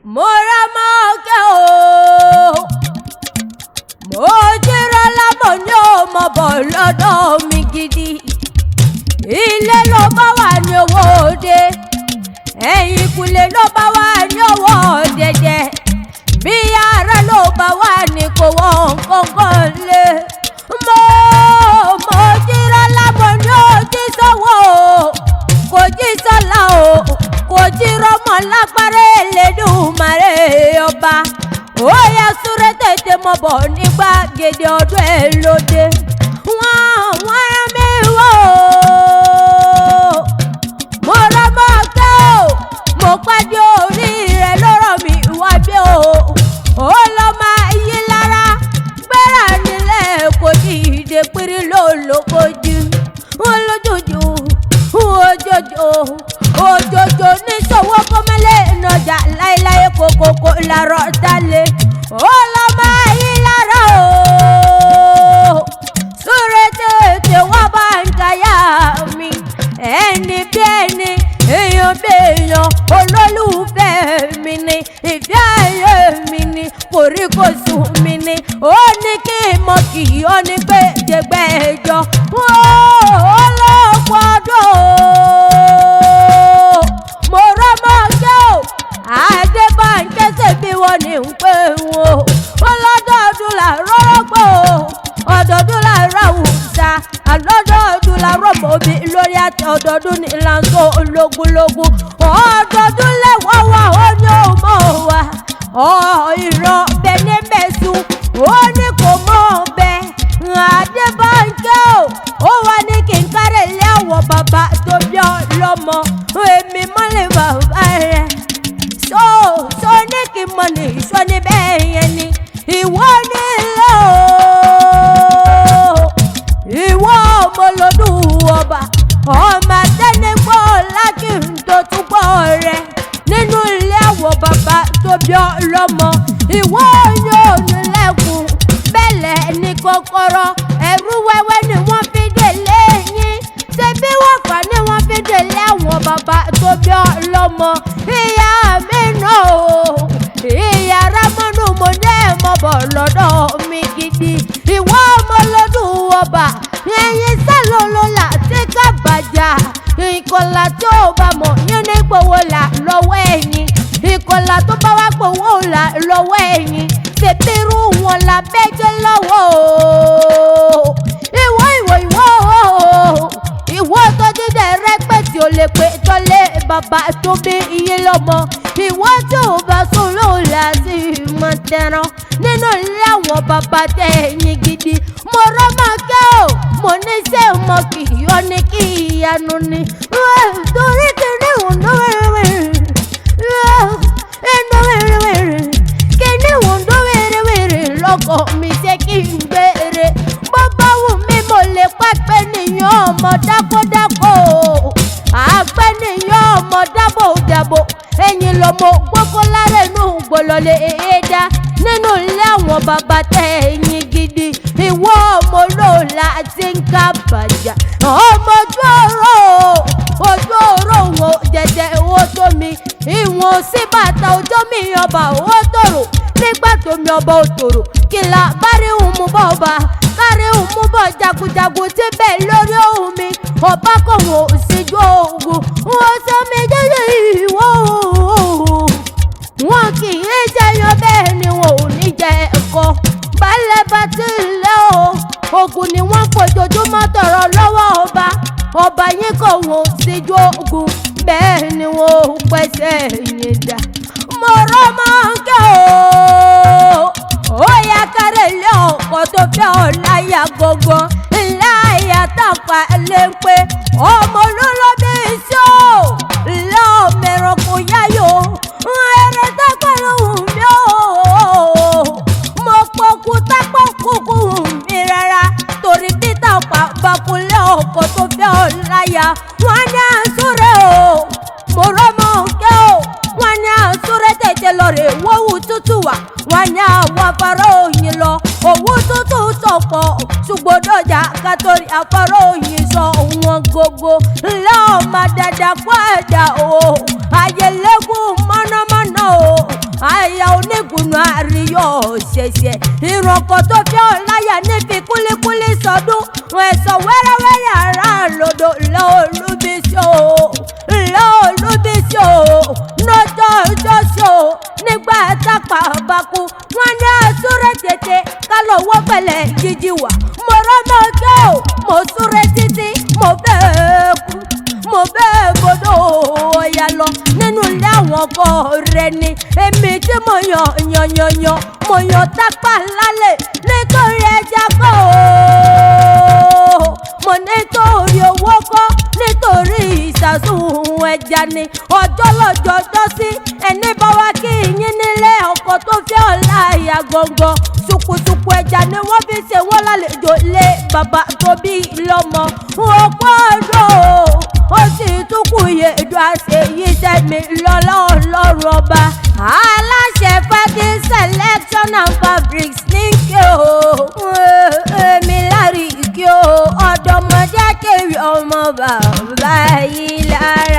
Mora moke o, mojira la monyo mo bọ̀ lọ́dọ̀ mi gidi. Ilé ló bá wà ní owó òde, ẹ̀yìnkùlé ló bá wà ní owó dẹ̀dẹ̀. Bí ara ló bá wà ní kò wọ́n kọ̀ọ̀kan lé. Mojira la monyo ti sọ́wọ́ o, kò jí sọ́la o, kò jí rọ́mọ lágbára Elédùmarè ọba. Ó yá súré tètè mọ̀ bọ̀ ní gbàgede ọdún ẹ̀ lóde. Wọ́n rán mi wò ó, mo rán mọ́ ọ̀gá o, mo pàdé orí rẹ̀ lọ́rọ̀ mi wá bí o. Ó lọ máa yí lára, gbéra nílẹ̀ kò dìde pírí lólókojú. Wọ́n lójoojú, òjòjò ní sọ̀wọ́ kọ́mẹ́lẹ́ ìnàjà láéláé kòkòkò làrọ̀ dalẹ̀. Ó lọ máa yí lára o, súré tètè wá bá ń káyà mi. Ẹni bí ẹni, èèyàn bí èèyàn, olólùfẹ́ mi ni, ìfẹ́ ayé mi ni, kòríkòsùn mi ni. Ó ní kí n mọ kì í, ó ní pé jẹgbẹ́ ẹjọ́. Ó lọ́pọ̀ ọdún o, mo rọ́ mọ́ ọjọ́ o, Adébánkẹ́ ṣèbí wọn ní ń pè wọ́n. Ó lọ́dọọdún làárọ̀ rọ́gbọ̀ o, ọdọọdún làárọ̀ àwùjá, àlọ́dọọdún làárọ̀ mọ́bí lórí àti ọdọọdún ní ìlànà ológunlógún. Ọdọọdún lẹ́wọ́ wa ó ní òmò wa, ìran bẹ̀ní mẹ́sùn ó ní kò mọ̀ bẹ́ẹ̀. Adébánkẹ́ ó wá ní kí n kárẹ̀ lé àwọn bàbá tó bí ọlọ́mọ, èmi mọ́lẹ̀ bàbá rẹ̀. So ní kí n mọ̀ ní ìṣọ́ ní bẹ́ẹ̀ yẹn ni. Ìwọ ní ilé o, ìwọ ọmọlọ́dún ọba, ọmọ àtẹnigbọ́ lákì ń tó túbọ̀ rẹ̀ nínú ilé àwọn bàbá tó bí ọlọ́mọ. Ìwọ yóò nílẹ̀kùn bẹ́lẹ̀ ní kọ́kọ́rọ́, ẹ̀rú wẹ́wẹ́ ni wọ́n fi délé yín, ṣebí wọ́n fà ní wọ́n fi délé àwọn bàbá tó bí ọlọ́mọ. Ìyá mi náà o, ìyá Rámọ́nù mo ní ẹ̀mọ́ bọ̀ lọ́dọ̀ mi gidi. Ìwọ ọmọlọ́dún ọba, ẹ̀yin sálọ lọ́la tí kábàjá. Ìkọlà tí ò bá mọ̀ yín ní gbowó là lọ́wọ́ ẹ̀yin, ìkọlà tó bá wá gbowó là lọ́wọ́ ẹ̀yin. Ṣèbírú wọn la bẹ́jẹ́ lọ́wọ́ o. Ìwọ tó dídẹ̀ rẹ́pẹ̀tì ò lè pé tọ́lé bàbá tó bí iye lọ́mọ. Ìwọ tí ò bá sùn lóòlà sí ìmọ̀ tẹran nínú ilé àwọn bàbá tẹ̀yìn gidi. Mo rọ́ máa kẹ́ ò, mo ní ṣé mo kì í ọ ní kí ìyanu ni. Torí kìíní ìwòndó wẹ̀rẹ̀wẹ̀rẹ̀, inú wẹ̀rẹ̀wẹ̀rẹ̀, kìíní ìwòndó wẹ̀rẹ̀wẹ̀rẹ̀ lọ́kọ̀ mi ṣe kí n gbére. Bó bá wù mí mo lè pàpẹ́ nìyàn ọmọ dákódákó, àgbẹ̀ nìyàn ọmọ dábòdàbò. Ẹ̀yin lọ́mọ gbogbo lára inú gbòlọ́lẹ̀ èédá nínú ilé àwọn bàbá tẹ̀yìn gidi. Ìwọ ọmọ olóòlà ti ń kábàjá, ọmọ ojú ọ̀rọ̀ wọn jẹjẹ owó tó mi. Ìwọ̀n sí bàtà ọjọ́ mi ọba owó tòrò, nígbà tó mi ọba òtòrò kìlà kárí òun mú bọ́ ọba, kárí òun mú bọ́ jagunjagun tí bẹ́ẹ̀ lórí òun mi. Ọba kò wọ́n síjú ogun, wọ́n sọ mi jẹ́jẹ́ ìwọ wọn kì í jẹyàn bẹ́ẹ̀ ni wọn ò ní jẹ ẹ̀kọ́. Balẹ̀ bá ti lé o, ogun ni wọ́n fojoojúmọ́ tọrọ lọ́wọ́ ọba. Ọba yín kò wọ́n síjú ogun, bẹ́ẹ̀ ni wọn ò pẹ́sẹ̀ yín dà. Mo rọ́ máa ń kẹ́ o, ó yá kárẹ̀ lé ọkọ̀ tó fẹ́ ọ láyà gbogbo. Láyà tàpá lé ń pé ọmọ olólóbí sí o, lọ́ọ̀mọ ẹranko yáyò, ẹrẹ tápẹ́ lóhùn mi o. Mo pọ̀kú tápọ̀ kúkú mi rárá, torí títà pàbàkúlé ọkọ̀ tó fẹ́ ọ láyà. Wọ́n ní àsúré o, mo rọ́ mọ́ kẹ́ o, wọ́n ní àsúré tètè lọ rè wọ́wù tútù wá. Wọ́n ní àwọn afárá òyìn lọ, òwú tútù sọ̀pọ̀ ṣùgbọ́n dọ̀jà kátórí afárá òyìn sọ wọn gbogbo. Lọ́ọ̀ máa dàda pọ̀ ẹ̀dá o, ayẹlẹ́gùn mọ́nàmọ́ná o, máa rí yóò ṣẹ̀ṣẹ̀ ìrànkọ́ tó fẹ́ ọ̀láyà níbi kúlíkúlí sọdún ẹ̀sọ̀ wẹ́rẹ́wẹ́rẹ́ ara lòdò lọ́ọ̀lùbíṣẹ́ o lọ́ọ̀lùbíṣẹ́ o lọ́jọ́ ọjọ́ṣẹ́ o nígbà tápà bá kú wọn ní àsúré tètè ká lọ́wọ́ pẹ̀lẹ́ jíjí wà mo rọ́nà ọjọ́ o mo súré títí mo bẹ́ẹ̀ kú mo bẹ́ẹ̀ gbọ́dọ̀ ọ̀yà lọ nínú ilé àwọn ọkọ rẹ ni èmi tí mo yàn mo yàn tápà lálẹ́ nítorí ẹja kọ́ o mo nítorí owó kọ́ nítorí ìsàsùn ẹja ni ọjọ́ lọ́jọ́ ọjọ́ sí ẹni bá wá kí yín nílé ọkọ tó fẹ́ ọ̀la ìyá gbọ̀ngàn ṣùkùṣùkù ẹja ni wọ́n fi ṣe wọ́n lálejò lé bàbá tó bí lọ́mọ òkú ọdún ó sì túkù yèdú àṣeyí sẹ́mi lọ́lọ́ ọlọ́run ọba aláṣẹ fati selection and fabrics ní kí o èmi lárí kí o ọ̀dọ́mọdé kéré ọmọ bàbá yìí lára.